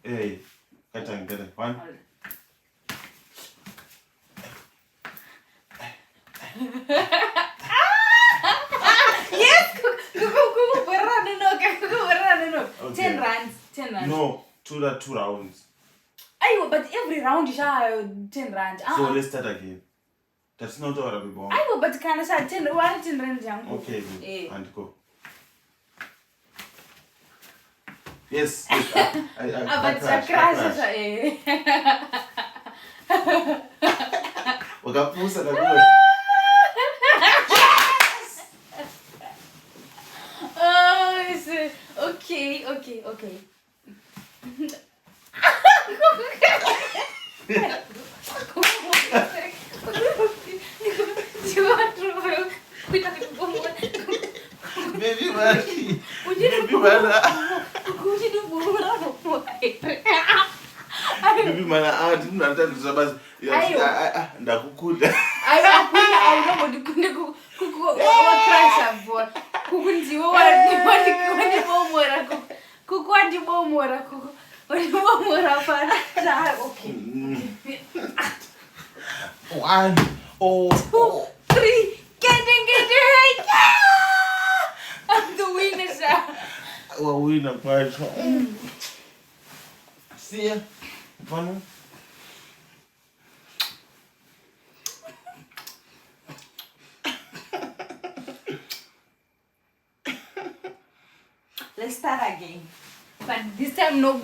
Hey, get it. One. Yes, okay. 10 rounds. No, two rounds. Ayo, but every round is 10 rounds. So let's start again. That's not what I'm going. Ayo, but can I say 10 rounds? Okay, good. And go. Yes. But crash. Ukapusa kabisa. Oh, okay. Baby man. Baby man, didn't understand basi. Ndakukunda. One. Oh. 2, 3. Get it. I'm the winner, sir. Well, winner, quite. See ya. Vamos. Let's start again. But this time no.